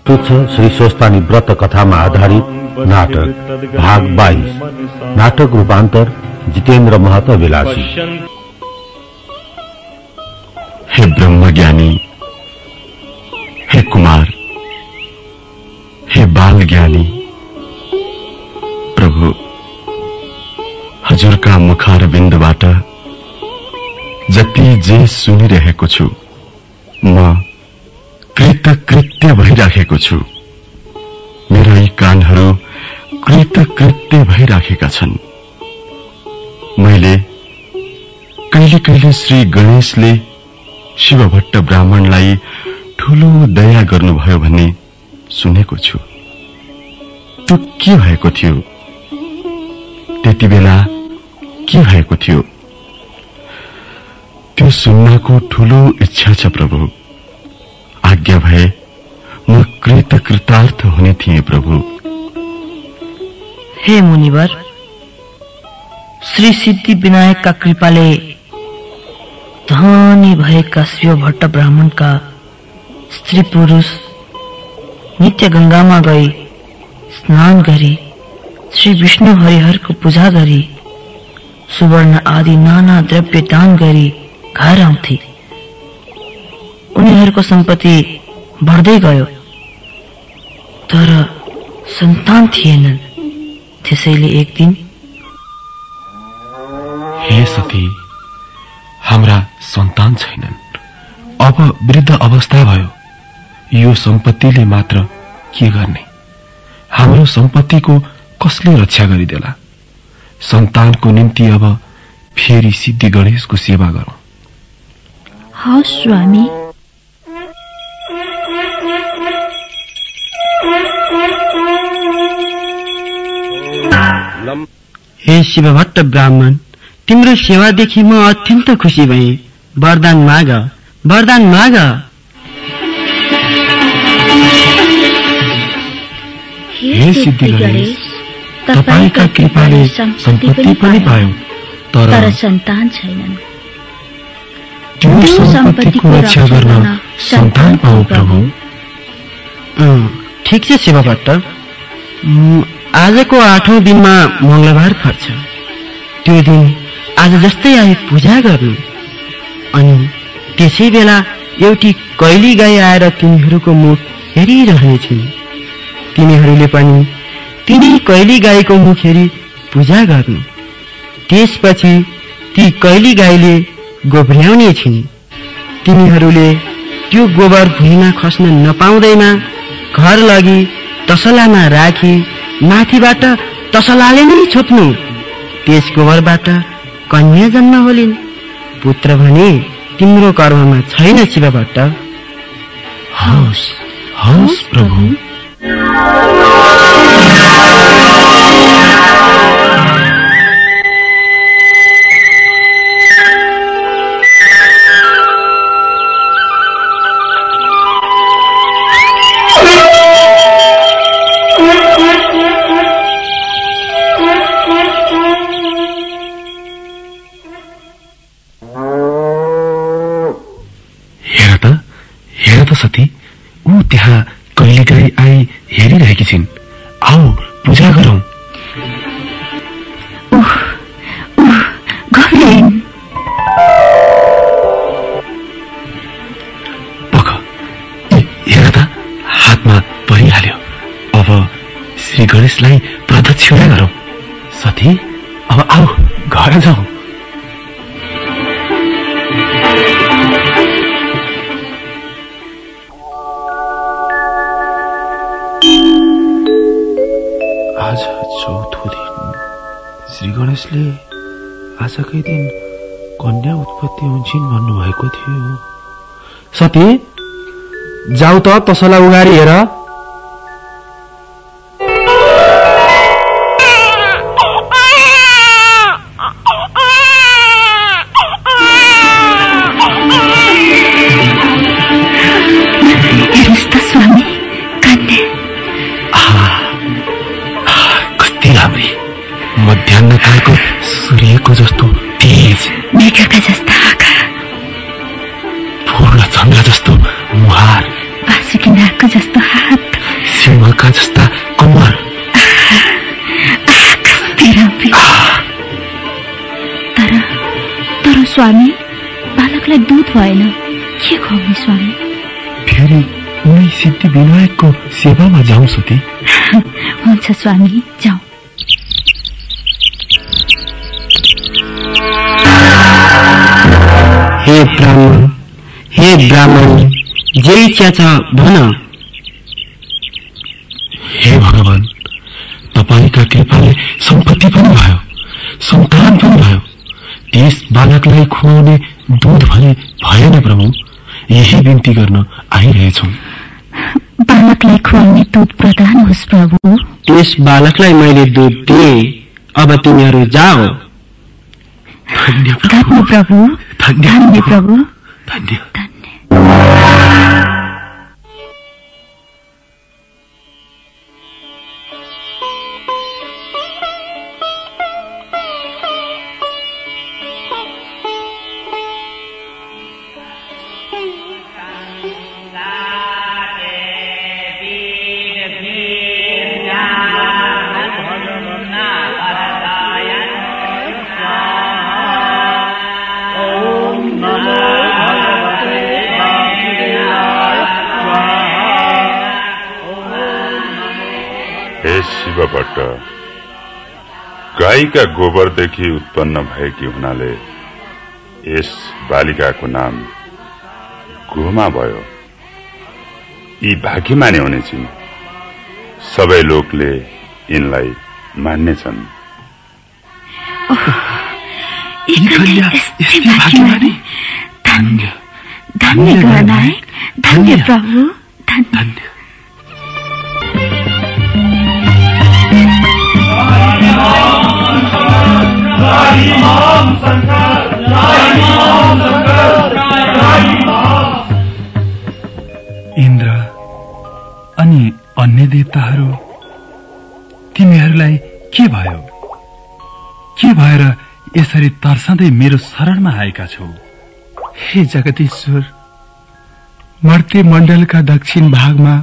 प्रस्तुत छ श्री स्वस्तानी व्रत कथामा आधारित नाटक भाग 22। नाटक रूपान्तर जितेन्द्र महतो विलासी। हे ब्रह्मज्ञानी, हे कुमार, हे बाल ज्ञानी, प्रभु हजुरका मुखारविन्दबाट जति जे सुनिरहेको छु म कृतकृत्य भइराखेको छु। मेरा यी कानहरू कृतकृत्य भइराखेका छन्। मैले कहिले कहिले श्री गणेशले शिवभट्ट ब्राह्मणलाई ठूलो दया गर्नुभयो भन्ने सुनेको छु। त्यो के भएको थियो? त्यति बेला के भएको थियो? त्यो सुन्नको ठूलो इच्छा छ प्रभु। आज्ञा भए म कृतकृतार्थ हुने थिए प्रभु। हे मुनिवर, श्री सिद्धि विनायकका कृपाले धनी भएका शिवभट्ट ब्राह्मणका स्त्री पुरुष नित्य गंगामा गई स्नान गरी श्री विष्णु हरिहरको पूजा गरी सुवर्ण आदि नाना द्रव्य दान गरी घर आउँथे। उनीहरूको सम्पत्ति बढ्दै गयो, तर सन्तान थिएनन्। त्यसैले एक दिन, हे सती, हाम्रा सन्तान छैनन्। अब वृद्ध अवस्था भयो, यो सम्पत्तिले मात्र के गर्ने? हाम्रो सम्पत्तिको कसले रक्षा गरिदेला? सन्तानको निम्ति अब फेरि सिद्धि गणेशको सेवा गरौं। हवस् स्वामी। हे शिवभट्ट ब्राह्मण, तिम्रो सेवादेखि म अत्यन्त खुसी भएँ। वरदान माग, वरदान माग। हे सिद्धि गणेश, तपाईका कृपाले सम्पत्ति पनि पायौं, तर सन्तान छैनन्। त्यो सम्पत्तिको रक्षा गर्न सन्तान पाऊ प्रभु। ठिक छ शिवभट्ट, आजको 8औं दिनमा मंगलबार पर्छ। त्यो दिन आज जस्तै आए पूजा गर्नु। अनि त्यसै बेला एउटी कैली गाई आएर तिनीहरूको मुख हेरिरहनेछन्। तिनीहरूले पनि तिनी कैली गाईको मुख हेरी पूजा गर्नु। त्यसपछि ती कैली गाईले गोब्र्याउने छिन्। तिनीहरूले त्यो गोबर भुइँमा खस्न नपाउँदैमा घर लगी तसलामा राखी माथिबाट तसलाले नै छोप्नु। त्यस गोबरबाट कन्या जन्म होलिन्। पुत्र भने तिम्रो कर्ममा छैन शिवभट्ट। हवस् हवस् प्रभु। सती, ऊ त्यहाँ कैली गाई आई हेरिरहेकी छिन्। आऊ पूजा गरौं। पख, हेर त हातमा परिहाल्यो। अब श्री गणेशलाई प्रदक्षिणा गरौं। सती, अब आऊ घर जाऊ। आज चौथो दिन। श्री गणेशले आजकै दिन कन्या उत्पत्ति हुन्छन् भन्नुभएको थियो। सती, जाऊ त तसला उगारी हेर। मध्याह्नकालको सूर्यको जस्तो तेज, मेघका जस्ता आँखा, पूर्ण चन्द्र जस्तो मुहार, बासुकी नागको जस्तो हात, स्वामी, बालकलाई दूध भएन, के खुवाउने स्वामी? फेरि उनी सिद्धि विनायकको सेवामा जाउँ सुती। हुन्छ स्वामी, जाउँ। हे ब्राह्मण, जे इच्छा छ भन। हे भगवान, तपाईका कृपाले सम्पत्ति पनि भयो, सन्तान पनि भयो। त्यस बालकलाई खुवाउने दूध भने भएन प्रभु, यही बिन्ती गर्न आइरहेछौँ। बालकलाई खुवाउने दूध प्रदान होस् प्रभु। त्यस बालकलाई मैले दूध दिए, अब तिमीहरू जाओ। धन्य प्रभु, धन्य प्रभु, धन्य। शिव भट्ट, गाईका गोबरदेखि उत्पन्न भएकी हुनाले यस बालिकाको नाम गोमा भयो। यी भाग्यमानी हुनेछन्, सबै लोकले यिनलाई मान्नेछन्। धन्य धन्य गणनायक, धन्य प्रभु, धन्य। इन्द्र अनि अन्य देवताहरू, तिमीहरूलाई के भयो? के भएर यसरी तर्सँदै मेरो शरणमा आएका छौ? हे जगदीश्वर, मर्ते मण्डलका दक्षिण भागमा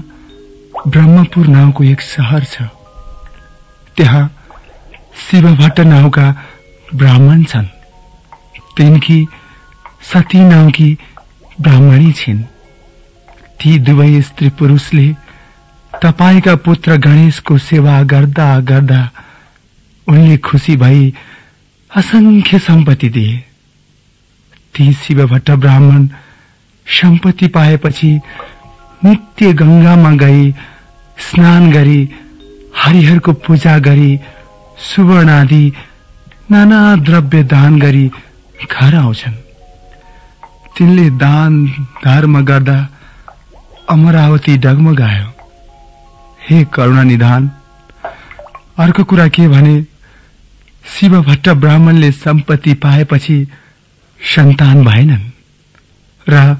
ब्रह्मपुर नाउँको एक शहर छ। त्यहाँ शिव भट्ट नाउँका ब्राह्मण छन्। तिनकी सती नाउँकी ब्राह्मणी छिन्। ती दुवै स्त्री पुरुषले तपाईका पुत्र गणेशको सेवा गर्दा गर्दा उनले खुसी भई असंख्य सम्पत्ति दिए। ती शिव भट्ट ब्राह्मण सम्पत्ति पाएपछि नित्य गंगामा गई स्नान गरी हरिहरको पूजा गरी सुवर्ण आदि नाना द्रव्य दान गरी घर आउँछन्। तिनले दान धर्म गर्दा अमरावती डगमगायो। हे करुणा निधान, अर्को कुरा के भने शिव भट्ट ब्राह्मणले सम्पत्ति पाएपछि सन्तान भएनन् र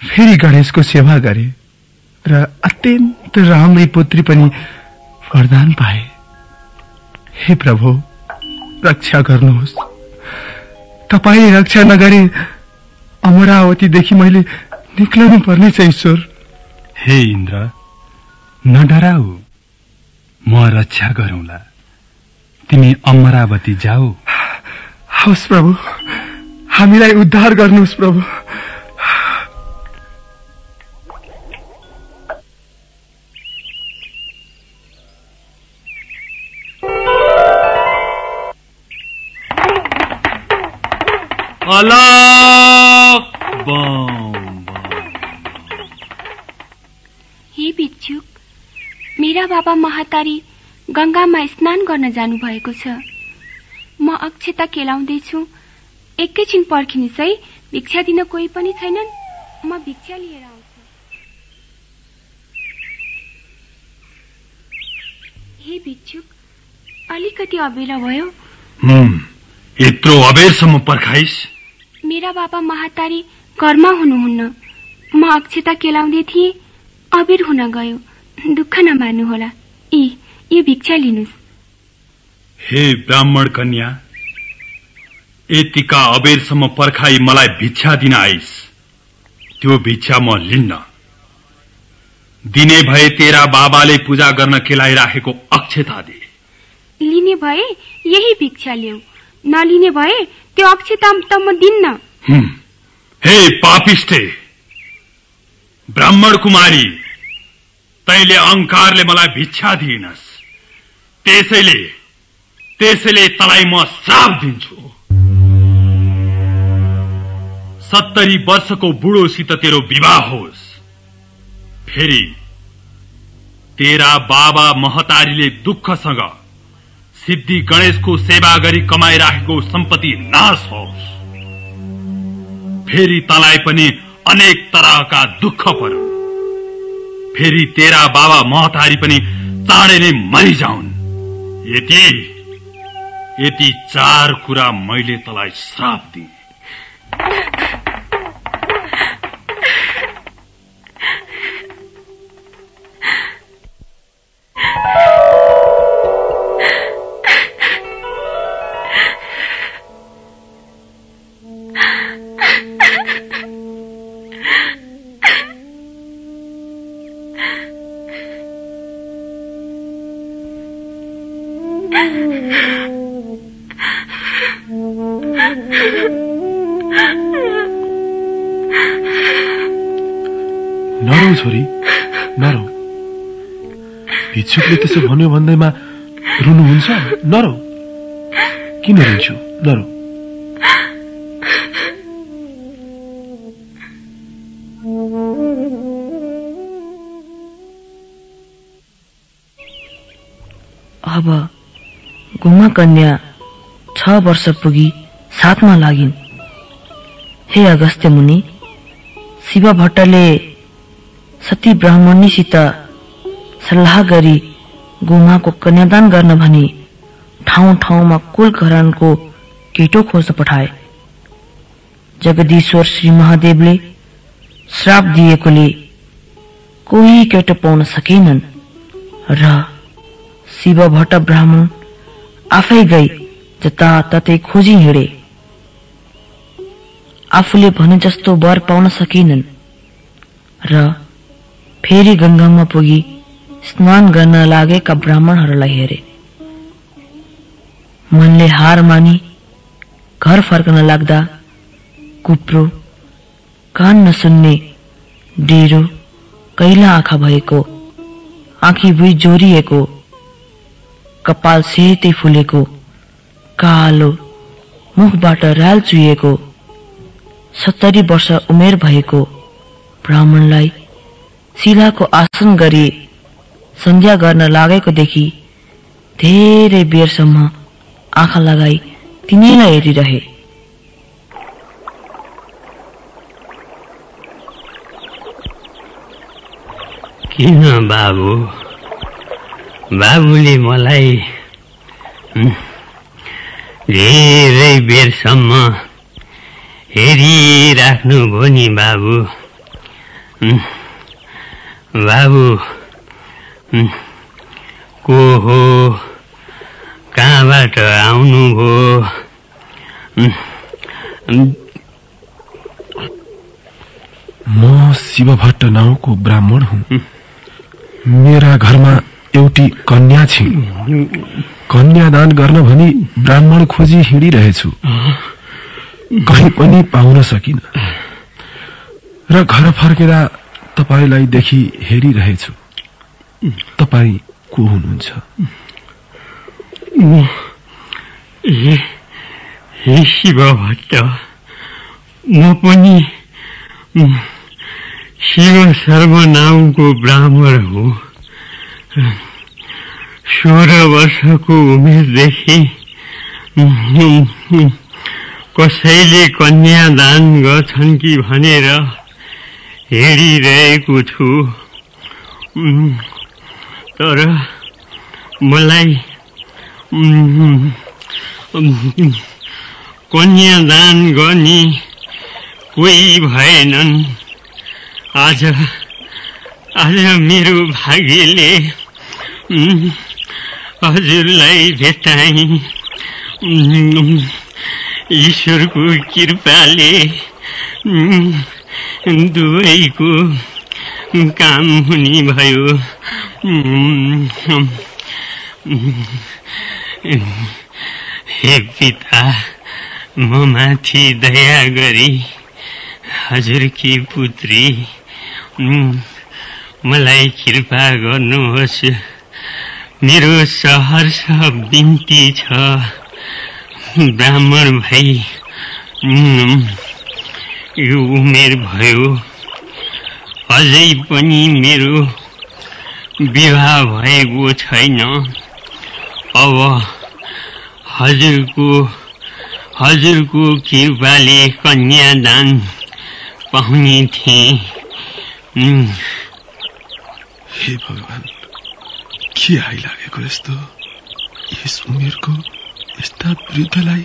फेरि गणेशको सेवा गरे र अत्यन्त राम्री पुत्री पनि वरदान पाए। हे प्रभु, रक्षा गर्नुहोस्। तपाईले रक्षा नगरे अमरावतीदेखि मैले निक्लनु पर्नेछ ईश्वर। हे इन्द्र, नडराऊ, म रक्षा गरौँला। तिमी अमरावती जाऊ। हवस् प्रभु, हामीलाई उद्धार गर्नुहोस् प्रभु। हे भिक्षुक, मेरा बाबा महातारी गंगामा स्नान गर्न जानु भएको छ। म अक्षता केलाउँदैछु। एकैछिन पर्खिनुहोस् है, भिक्षा दिन कोही पनि छैनन्। म भिक्षा लिएर आउँछु। हे भिक्षुक, अलिकति अबेर भयो। यत्रो अबेरसम्म पर्खाइस? मेरा बाबा महातारी घरमा हुनुहुन्न। म अक्षता केलाउँदै थिएँ, अबेर हुन गयो। दुःख नमान्नुहोला। यो भिक्षा लिनुहोस्। हे ब्राह्मण कन्या, यतिका अबेरसम्म पर्खाई मलाई भिक्षा दिन आइस। त्यो भिक्षा म लिन्न। दिने भए तेरा बाबाले पूजा गर्न केलाइराखेको अक्षता दे। लिने भए यही भिक्षा ल्याऊ, नलिने भए त्यो अक्षता त म दिन्न। हे पापिष्टे, ब्राह्मण कुमारी, तैले अहंकारले मलाई भिक्षा दिइनस्, त्यसैले तलाई म श्राप दिन्छु। 70 वर्षको बुढोसित तेरो विवाह होस्, फेरि तेरा बाबा महतारीले दुःखसँग सिद्धि गणेशको सेवा गरी कमाइराखेको सम्पत्ति नाश होस्, फेरि तलाई पनि अनेक तरहका दुःख परुन्, फेरि तेरा बाबा महतारी पनि चाँडै नै मरिजाउन्। यति 4 कुरा मैले तलाई श्राप दिए। नरौ छोरी, नरौ। भिक्षुकले त्यसो भन्यो भन्दैमा रुनुहुन्छ? नरौ, किन रुन्छु? नरौ। अब गुमा कन्या 6 वर्ष पुगी 7मा लागिन्। हे अगस्त्य मुनि, शिव भट्टले सती ब्राह्मणीसित सल्लाह गरी गुमाको कन्यादान गर्न भनी ठाउँ ठाउँमा कुल घरानको केटो खोज्न पठाए। जगदीश्वर श्री महादेवले श्राप दिएकोले कोही केटो पाउन सकेनन् र शिव भट्ट ब्राह्मण आफै गई जताततै खोजी हिँडे। आफूले भने जस्तो वर पाउन सकेनन् र फेरि गंगामा पुगी स्नान गर्न लागेका ब्राह्मणहरूलाई हेरे। मनले हार मानी घर फर्कन लाग्दा कुप्रो, कान नसुन्ने, डेरो, कैला आँखा भएको, आँखी भुइँ जोरिएको, कपाल सेतै फुलेको, कालो, मुखबाट राल चुहिएको, 70 वर्ष उमेर भएको ब्राह्मणलाई शिलाको आसन गरी सन्ध्या गर्न लागेको देखि धेरै बेरसम्म आँखा लगाई तिनैलाई हेरिरहे। किन बाबुले मलाई धेरै बेरसम्म हेरिराख्नु भयो नि बाबु। को हो, कहाँबाट आउनुभयो? म शिव भट्ट नाउँको ब्राह्मण हुँ। मेरा घरमा एउटी कन्या छिन्। कन्यादान गर्न भनी ब्राह्मण खोजी हिँडिरहेछु, कहीँ पनि पाउन सकिन र घर फर्केर तपाईलाई देखि हेरिरहेछु। तपाई को हुनुहुन्छ? हे शिव भट्ट, म पनि शिव शर्मा नामको ब्राह्मण हो। 16 वर्षको उमेरदेखि कसैले कन्यादान गर्छन् कि भनेर हेरिरहेको छु, तर मलाई कन्यादान गर्ने कोही भएनन्। आज मेरो भाग्यले हजुरलाई भेटाई। ईश्वरको कृपाले दुवैको काम हुने भयो। हे पिता म माथि दया गरी हजुरकी पुत्री मलाई कृपा गर्नुहोस्। मेरो सहर्ष बिन्ती छ, ब्राह्मण भाइ यो उमेर भयो, अझै पनि मेरो विवाह भएको छैन। अब हजुरको कृपाले कन्यादान पाउने थिए। हे भगवान, के आइलागेको यस्तो? यस उमेरको यस्ता वृद्धलाई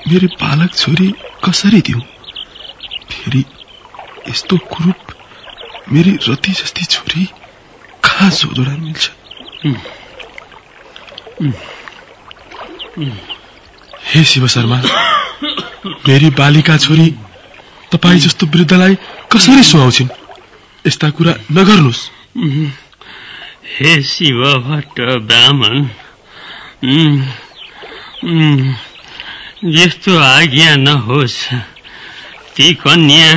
मेरो बालक छोरी कसरी दिउँ? फेरि यस्तो कुरूप मेरी रति जस्ती छोरी कहाँ सोधोरा मिल्छ? हे शिव शर्मा, मेरी बालिका छोरी तपाई जस्तो वृद्धलाई कसरी सुहाउँछिन्? यस्ता कुरा नगर्नुहोस्। हे शिव भट्ट ब्राह्मण, यस्तो आज्ञा नहोस्। ती कन्या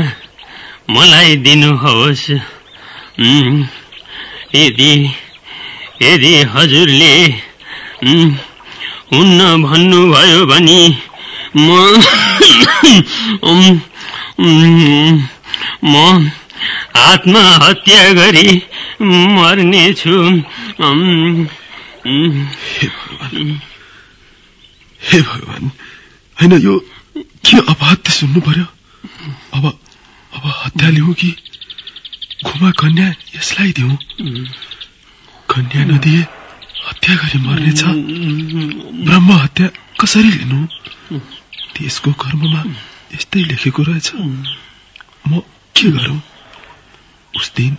मलाई दिनुहोस्। यदि हजुरले हुन्न भन्नुभयो भने म आत्महत्या गरी मर्नेछु। हे भगवान, हैन यो के अपहत्या सुन्नु पर्यो? अब हत्या लिऊ कि घुमा कन्या यसलाई दिउँ? कन्या नदिए हत्या गरी मर्नेछ। ब्रह्म हत्या कसरी लिनु? त्यसको कर्ममा यस्तै लेखेको रहेछ। म के गरौँ? उस दिन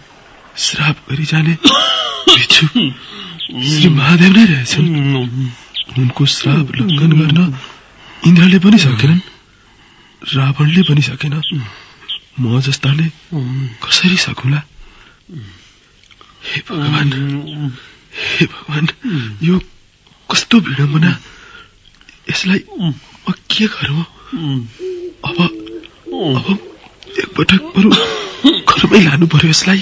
श्राप गरी जाने भिक्षु श्री महादेव नै रहेछन्। उनको श्राप लङ्घन गर्न इन्द्रले पनि सकेनन्, रावणले पनि सकेन। म जस्ताले कसरी सकुला? हे भगवान, हे भगवान, यो कस्तो विडम्बना! यसलाई म के गरौँ? अब एकपटक बरु घरमै लानु पर्यो यसलाई।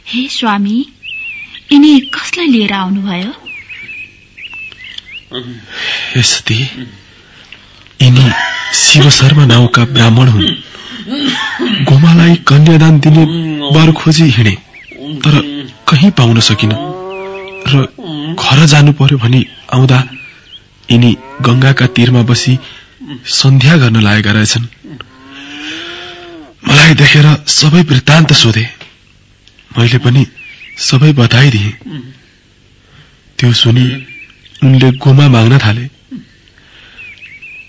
हे स्वामी, यिनी कसलाई लिएर आउनुभयो? यस्ती यिनी शिव शर्मा नाउँका ब्राह्मण हुन्। गोमालाई कन्यादान दिने वर खोजी हिँडे, तर कहीँ पाउन सकिन र घर जानु पर्यो भनी आउँदा यिनी गंगाका तीरमा बसी सन्ध्या गर्न लागेका रहेछन्। मलाई देखेर सबै वृत्तान्त सोधे। मैले पनि सबै बताइदिए। त्यो सुनि उनले गोमा माग्न थाले।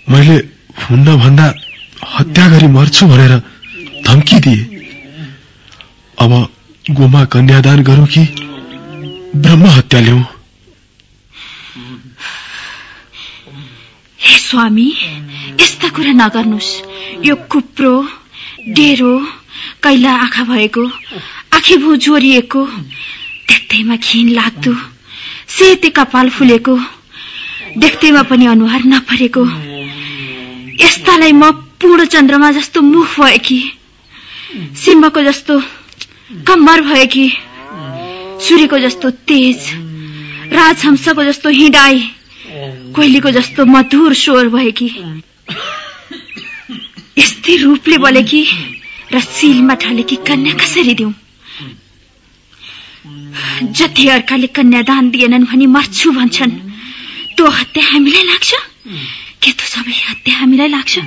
मैले हुन्न भन्दा हत्या गरी मर्छु भनेर धम्की दिए। अब गोमा कन्यादान गरौँ कि ब्रह्म हत्या ल्याऊ? हे स्वामी, यस्ता कुरा नगर्नुहोस्। यो कुप्रो, डेरो, कैला आँखा भएको, आँखीभो जोरिएको, देख्दैमा घिन लाग्दो, सेते कपाल फुलेको, देख्दैमा पनि अनुहार नपरेको यस्तालाई म पूर्ण चन्द्रमा जस्तो मुख भएकी, सिंहको जस्तो कम्मर भएकी, सूर्यको जस्तो तेज, राजहंसको जस्तो हिँडाई, कोइलीको जस्तो मधुर स्वर भएकी, यस्तै रूपले बोलेकी र सीलमा ढलेकी कन्या कसरी दिउँ? जति अर्काले कन्यादान दिएनन् भनी मर्छु भन्छन्, त्यो हत्या हामीलाई लाग्छ के त्यो सबै हत्या हामीलाई लाग्छ?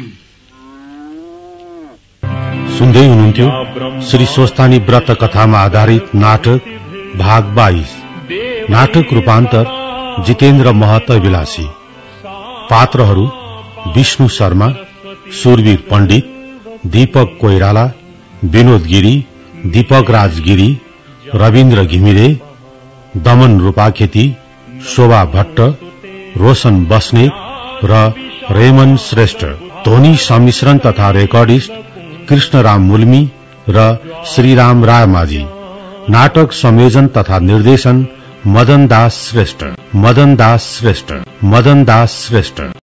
सुन्दै हुनुहुन्थ्यो श्री स्वस्तानी व्रत कथामा आधारित नाटक भाग 22। नाटक रूपान्तर जितेन्द्र महत विलासी। पात्रहरू विष्णु शर्मा, सुरवीर पण्डित, दीपक कोइराला, विनोद गिरी, दीपक राज गिरी, रविन्द्र घिमिरे, दमन रूपाखेती, शोभा भट्ट, रोशन बस्नेत र रेमन श्रेष्ठ, ध्वनि सम्मिश्रण तथा रेकर्डिस्ट कृष्णराम मुल्मी र श्रीराम रायमाझी, नाटक संयोजन तथा निर्देशन मदन दास श्रेष्ठ।